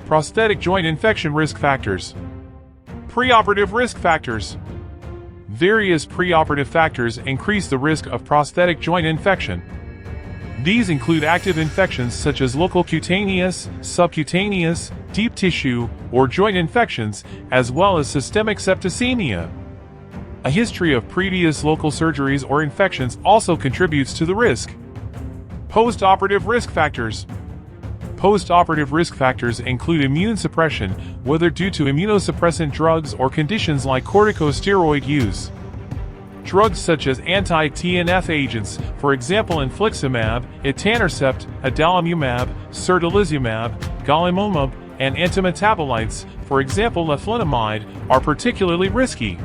Prosthetic joint infection risk factors. Preoperative risk factors. Various preoperative factors increase the risk of prosthetic joint infection. These include active infections such as local cutaneous, subcutaneous, deep tissue, or joint infections, as well as systemic septicemia. A history of previous local surgeries or infections also contributes to the risk. Postoperative risk factors. Postoperative risk factors include immune suppression, whether due to immunosuppressant drugs or conditions like corticosteroid use. Drugs such as anti-TNF agents, for example infliximab, etanercept, adalimumab, certolizumab, golimumab, and antimetabolites, for example leflunomide, are particularly risky.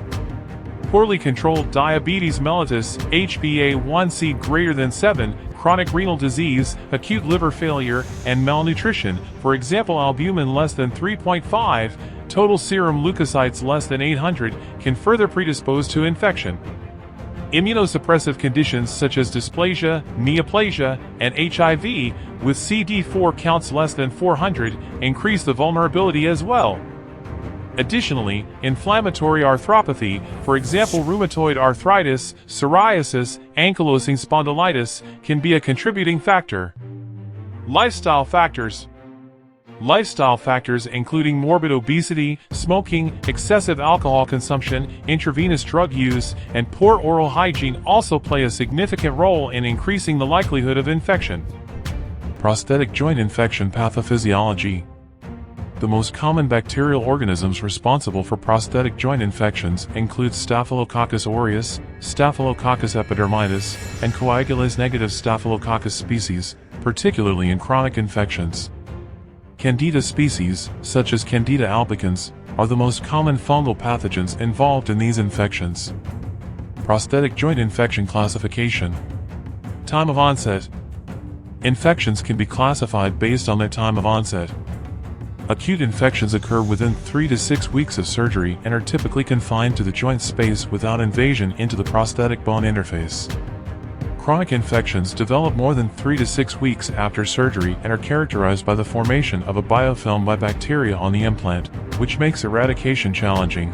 Poorly controlled diabetes mellitus, HbA1c greater than 7, chronic renal disease, acute liver failure, and malnutrition, for example albumin less than 3.5, total serum leukocytes less than 800, can further predispose to infection. Immunosuppressive conditions such as dysplasia, neoplasia, and HIV, with CD4 counts less than 400, increase the vulnerability as well. Additionally, inflammatory arthropathy, for example rheumatoid arthritis, psoriasis, ankylosing spondylitis, can be a contributing factor. Lifestyle factors. Lifestyle factors including morbid obesity, smoking, excessive alcohol consumption, intravenous drug use, and poor oral hygiene also play a significant role in increasing the likelihood of infection. Prosthetic joint infection pathophysiology. The most common bacterial organisms responsible for prosthetic joint infections include Staphylococcus aureus, Staphylococcus epidermidis, and coagulase-negative Staphylococcus species, particularly in chronic infections. Candida species, such as Candida albicans, are the most common fungal pathogens involved in these infections. Prosthetic joint infection classification. Time of onset. Infections can be classified based on their time of onset. Acute infections occur within 3 to 6 weeks of surgery and are typically confined to the joint space without invasion into the prosthetic bone interface. Chronic infections develop more than 3 to 6 weeks after surgery and are characterized by the formation of a biofilm by bacteria on the implant, which makes eradication challenging.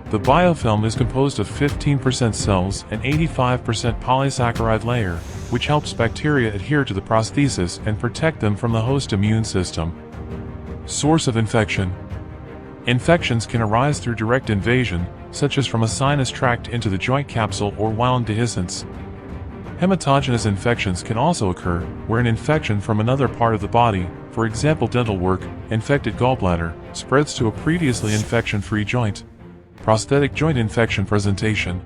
The biofilm is composed of 15% cells and 85% polysaccharide layer, which helps bacteria adhere to the prosthesis and protect them from the host immune system. Source of infection. Infections can arise through direct invasion, such as from a sinus tract into the joint capsule or wound dehiscence. Hematogenous infections can also occur, where an infection from another part of the body, for example dental work, infected gallbladder, spreads to a previously infection-free joint. Prosthetic joint infection presentation.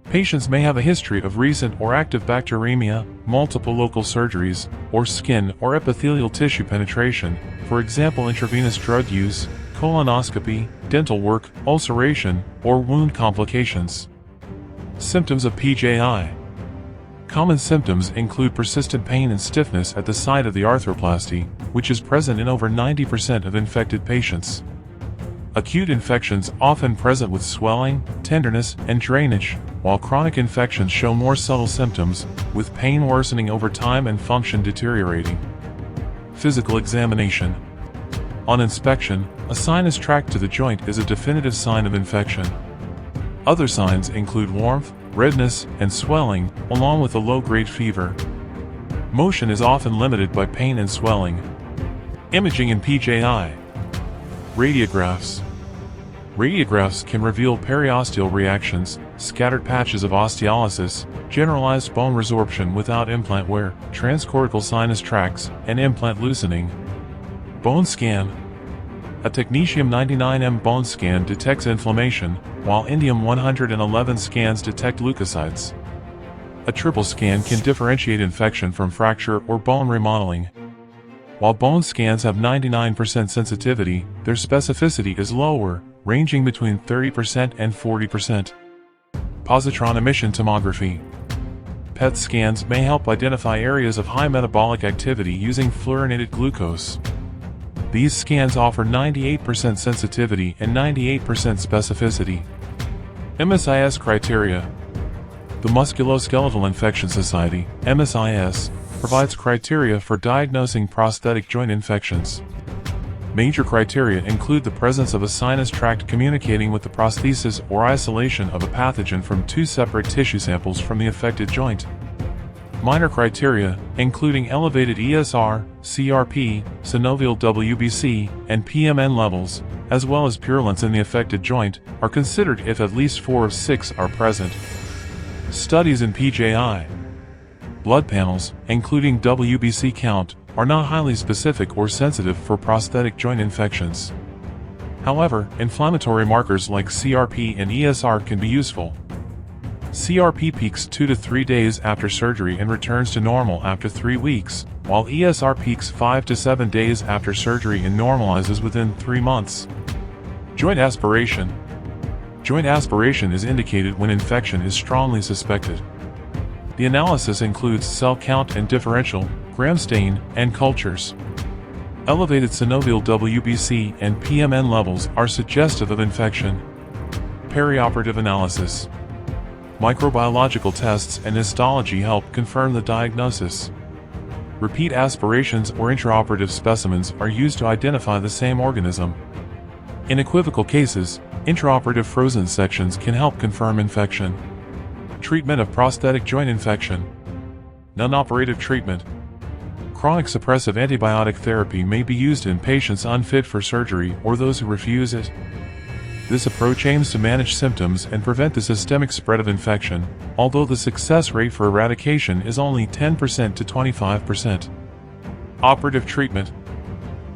Patients may have a history of recent or active bacteremia, multiple local surgeries, or skin or epithelial tissue penetration, for example intravenous drug use, colonoscopy, dental work, ulceration, or wound complications. Symptoms of PJI. Common symptoms include persistent pain and stiffness at the site of the arthroplasty, which is present in over 90% of infected patients. Acute infections often present with swelling, tenderness, and drainage, while chronic infections show more subtle symptoms, with pain worsening over time and function deteriorating. Physical examination. On inspection, a sinus tract to the joint is a definitive sign of infection. Other signs include warmth, redness, and swelling, along with a low-grade fever. Motion is often limited by pain and swelling. Imaging in PJI. Radiographs. Radiographs can reveal periosteal reactions, scattered patches of osteolysis, generalized bone resorption without implant wear, transcortical sinus tracts, and implant loosening. Bone scan. A technetium-99m bone scan detects inflammation, while indium-111 scans detect leukocytes. A triple scan can differentiate infection from fracture or bone remodeling. While bone scans have 99% sensitivity, their specificity is lower, ranging between 30% and 40%. Positron emission tomography. PET scans may help identify areas of high metabolic activity using fluorinated glucose. These scans offer 98% sensitivity and 98% specificity. MSIS criteria. The Musculoskeletal Infection Society, MSIS, provides criteria for diagnosing prosthetic joint infections. Major criteria include the presence of a sinus tract communicating with the prosthesis or isolation of a pathogen from two separate tissue samples from the affected joint. Minor criteria, including elevated ESR, CRP, synovial WBC, and PMN levels, as well as purulence in the affected joint, are considered if at least 4 of 6 are present. Studies in PJI blood panels, including WBC count, are not highly specific or sensitive for prosthetic joint infections. However, inflammatory markers like CRP and ESR can be useful. CRP peaks 2 to 3 days after surgery and returns to normal after 3 weeks, while ESR peaks 5 to 7 days after surgery and normalizes within 3 months. Joint aspiration. Joint aspiration is indicated when infection is strongly suspected. The analysis includes cell count and differential, gram stain, and cultures. Elevated synovial WBC and PMN levels are suggestive of infection. Perioperative analysis. Microbiological tests and histology help confirm the diagnosis. Repeat aspirations or intraoperative specimens are used to identify the same organism. In equivocal cases, intraoperative frozen sections can help confirm infection. Treatment of prosthetic joint infection. Non-operative treatment. Chronic suppressive antibiotic therapy may be used in patients unfit for surgery or those who refuse it. This approach aims to manage symptoms and prevent the systemic spread of infection, although the success rate for eradication is only 10% to 25%. Operative treatment.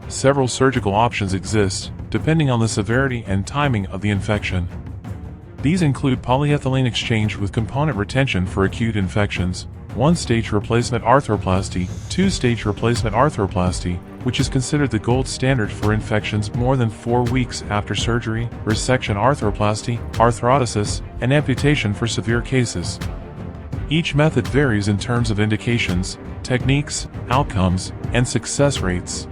Several surgical options exist, depending on the severity and timing of the infection. These include polyethylene exchange with component retention for acute infections, one-stage replacement arthroplasty, two-stage replacement arthroplasty, which is considered the gold standard for infections more than 4 weeks after surgery, resection arthroplasty, arthrodesis, and amputation for severe cases. Each method varies in terms of indications, techniques, outcomes, and success rates.